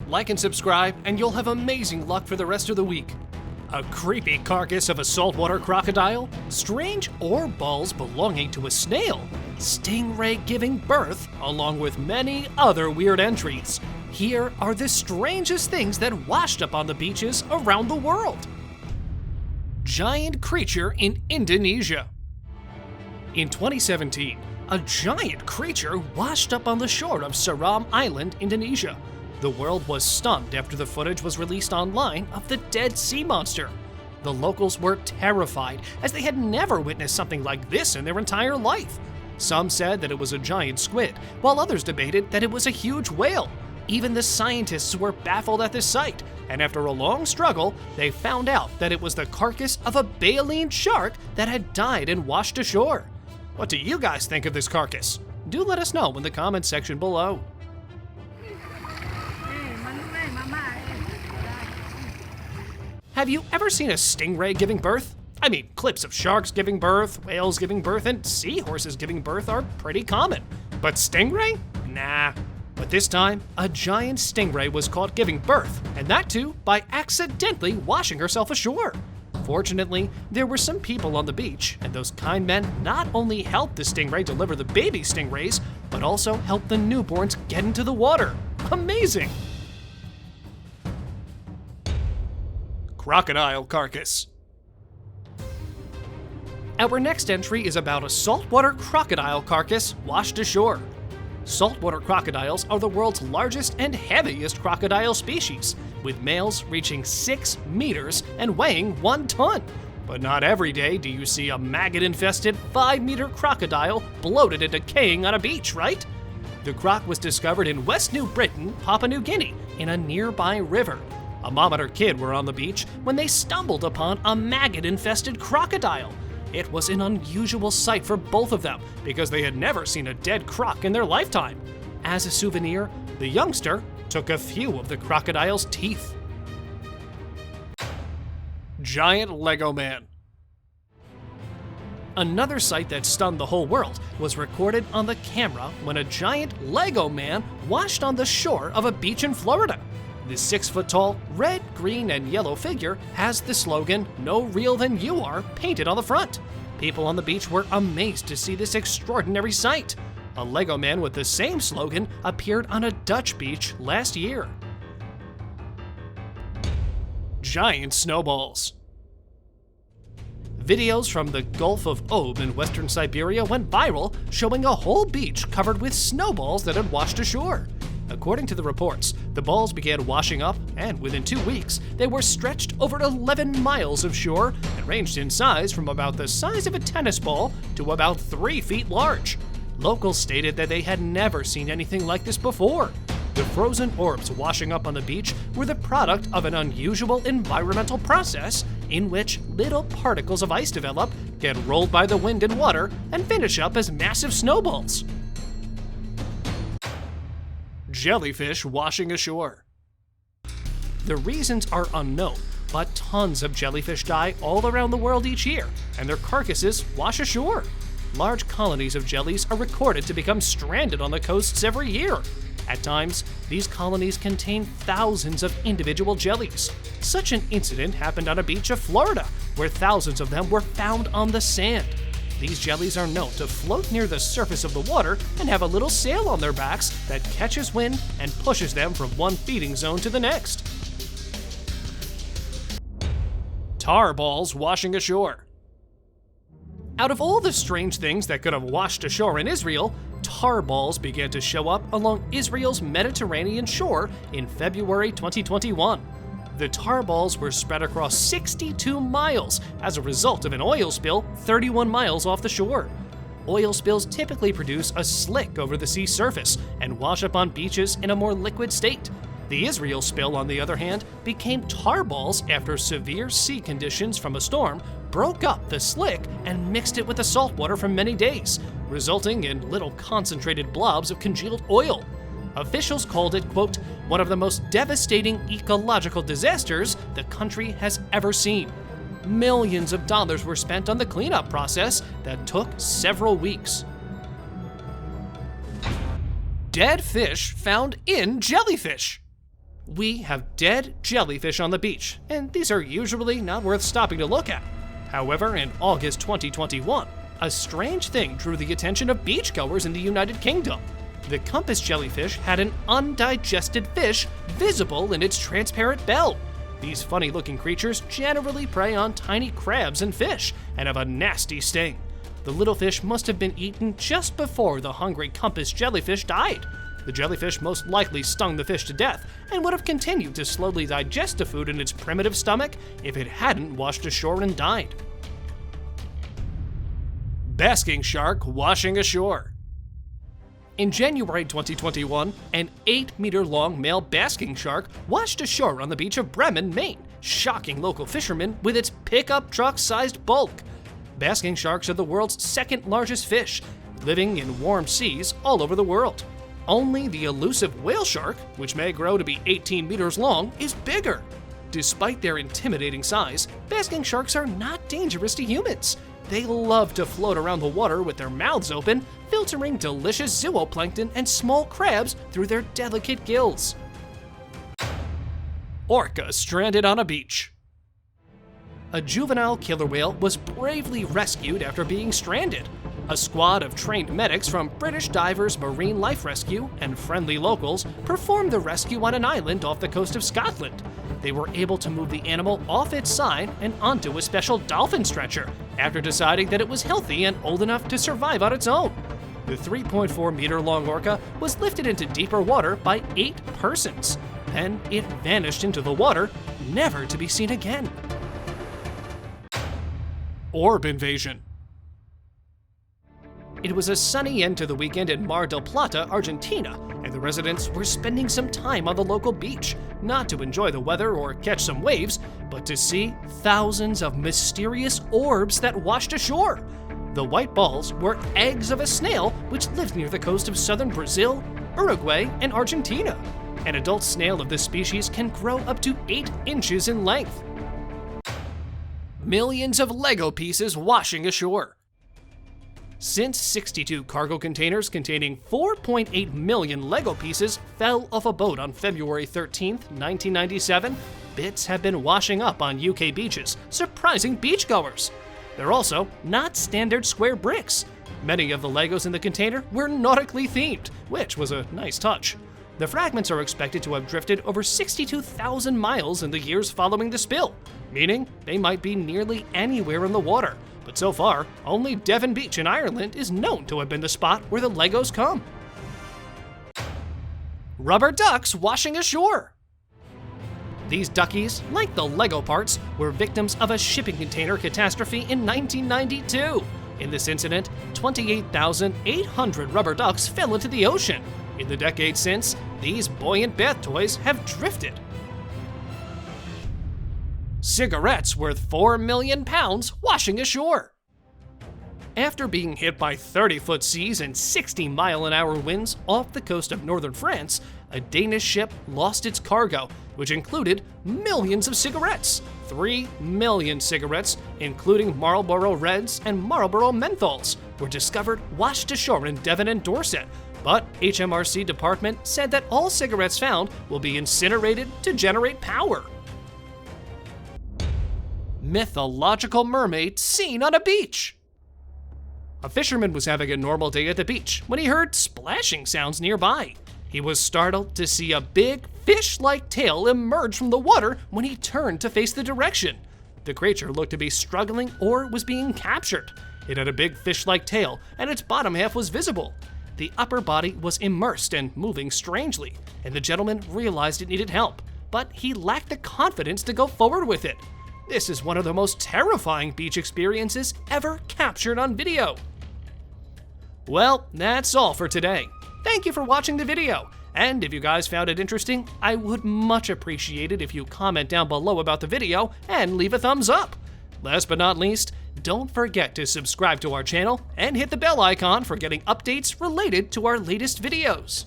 Like and subscribe, and you'll have amazing luck for the rest of the week. A creepy carcass of a saltwater crocodile, strange orb balls belonging to a snail, stingray giving birth, along with many other weird entries. Here are the strangest things that washed up on the beaches around the world. Giant creature in Indonesia. In 2017, a giant creature washed up on the shore of Seram Island, Indonesia. The world was stunned after the footage was released online of the dead sea monster. The locals were terrified, as they had never witnessed something like this in their entire life. Some said that it was a giant squid, while others debated that it was a huge whale. Even the scientists were baffled at this sight, and after a long struggle, they found out that it was the carcass of a baleen shark that had died and washed ashore. What do you guys think of this carcass? Do let us know in the comments section below. Have you ever seen a stingray giving birth? I mean, clips of sharks giving birth, whales giving birth, and seahorses giving birth are pretty common. But stingray? Nah. But this time, a giant stingray was caught giving birth, and that too by accidentally washing herself ashore. Fortunately, there were some people on the beach, and those kind men not only helped the stingray deliver the baby stingrays, but also helped the newborns get into the water. Amazing! Crocodile carcass. Our next entry is about a saltwater crocodile carcass washed ashore. Saltwater crocodiles are the world's largest and heaviest crocodile species, with males reaching 6 meters and weighing 1 ton. But not every day do you see a maggot-infested 5-meter crocodile bloated and decaying on a beach, right? The croc was discovered in West New Britain, Papua New Guinea, in a nearby river. A mom and her kid were on the beach when they stumbled upon a maggot-infested crocodile. It was an unusual sight for both of them because they had never seen a dead croc in their lifetime. As a souvenir, the youngster took a few of the crocodile's teeth. Giant Lego Man. Another sight that stunned the whole world was recorded on the camera when a giant Lego man washed on the shore of a beach in Florida. The 6-foot-tall, red, green, and yellow figure has the slogan, "No real than you are," painted on the front. People on the beach were amazed to see this extraordinary sight. A Lego man with the same slogan appeared on a Dutch beach last year. Giant snowballs. Videos from the Gulf of Ob in western Siberia went viral, showing a whole beach covered with snowballs that had washed ashore. According to the reports, the balls began washing up, and within 2 weeks, they were stretched over 11 miles of shore and ranged in size from about the size of a tennis ball to about 3 feet large. Locals stated that they had never seen anything like this before. The frozen orbs washing up on the beach were the product of an unusual environmental process in which little particles of ice develop, get rolled by the wind and water, and finish up as massive snowballs. Jellyfish washing ashore. The reasons are unknown, but tons of jellyfish die all around the world each year, and their carcasses wash ashore. Large colonies of jellies are recorded to become stranded on the coasts every year. At times, these colonies contain thousands of individual jellies. Such an incident happened on a beach of Florida, where thousands of them were found on the sand. These jellies are known to float near the surface of the water and have a little sail on their backs that catches wind and pushes them from one feeding zone to the next. Tar balls washing ashore. Out of all the strange things that could have washed ashore in Israel, tar balls began to show up along Israel's Mediterranean shore in February 2021. The tar balls were spread across 62 miles as a result of an oil spill 31 miles off the shore. Oil spills typically produce a slick over the sea surface and wash up on beaches in a more liquid state. The Israel spill, on the other hand, became tar balls after severe sea conditions from a storm broke up the slick and mixed it with the salt water for many days, resulting in little concentrated blobs of congealed oil. Officials called it, quote, one of the most devastating ecological disasters the country has ever seen. Millions of dollars were spent on the cleanup process that took several weeks. Dead fish found in jellyfish. We have dead jellyfish on the beach, and these are usually not worth stopping to look at. However, in August 2021, a strange thing drew the attention of beachgoers in the United Kingdom. The compass jellyfish had an undigested fish visible in its transparent bell. These funny-looking creatures generally prey on tiny crabs and fish and have a nasty sting. The little fish must have been eaten just before the hungry compass jellyfish died. The jellyfish most likely stung the fish to death and would have continued to slowly digest the food in its primitive stomach if it hadn't washed ashore and died. Basking shark washing ashore. In January 2021, an 8-meter-long male basking shark washed ashore on the beach of Bremen, Maine, shocking local fishermen with its pickup truck-sized bulk. Basking sharks are the world's second-largest fish, living in warm seas all over the world. Only the elusive whale shark, which may grow to be 18 meters long, is bigger. Despite their intimidating size, basking sharks are not dangerous to humans. They love to float around the water with their mouths open, filtering delicious zooplankton and small crabs through their delicate gills. Orca stranded on a beach. A juvenile killer whale was bravely rescued after being stranded. A squad of trained medics from British Divers Marine Life Rescue and friendly locals performed the rescue on an island off the coast of Scotland. They were able to move the animal off its side and onto a special dolphin stretcher after deciding that it was healthy and old enough to survive on its own. The 3.4-meter-long orca was lifted into deeper water by 8 persons. Then it vanished into the water, never to be seen again. Orb invasion. It was a sunny end to the weekend in Mar del Plata, Argentina, and the residents were spending some time on the local beach, not to enjoy the weather or catch some waves, but to see thousands of mysterious orbs that washed ashore. The white balls were eggs of a snail which lived near the coast of southern Brazil, Uruguay, and Argentina. An adult snail of this species can grow up to 8 inches in length. Millions of Lego pieces washing ashore. Since 62 cargo containers containing 4.8 million Lego pieces fell off a boat on February 13, 1997, bits have been washing up on UK beaches, surprising beachgoers. They're also not standard square bricks. Many of the Legos in the container were nautically themed, which was a nice touch. The fragments are expected to have drifted over 62,000 miles in the years following the spill, meaning they might be nearly anywhere in the water. But so far, only Devon Beach in Ireland is known to have been the spot where the Legos come. Rubber ducks washing ashore. These duckies, like the Lego parts, were victims of a shipping container catastrophe in 1992. In this incident, 28,800 rubber ducks fell into the ocean. In the decade since, these buoyant bath toys have drifted. Cigarettes worth £4 million washing ashore. After being hit by 30-foot seas and 60-mile-an-hour winds off the coast of northern France, a Danish ship lost its cargo, which included millions of cigarettes. 3 million cigarettes, including Marlboro Reds and Marlboro Menthols, were discovered washed ashore in Devon and Dorset. But HMRC department said that all cigarettes found will be incinerated to generate power. Mythological mermaid seen on a beach. A fisherman was having a normal day at the beach when he heard splashing sounds nearby. He was startled to see a big fish-like tail emerge from the water when he turned to face the direction. The creature looked to be struggling or was being captured. It had a big fish-like tail and its bottom half was visible. The upper body was immersed and moving strangely, and the gentleman realized it needed help, but he lacked the confidence to go forward with it. This is one of the most terrifying beach experiences ever captured on video. Well, that's all for today. Thank you for watching the video, and if you guys found it interesting, I would much appreciate it if you comment down below about the video and leave a thumbs up. Last but not least, don't forget to subscribe to our channel and hit the bell icon for getting updates related to our latest videos.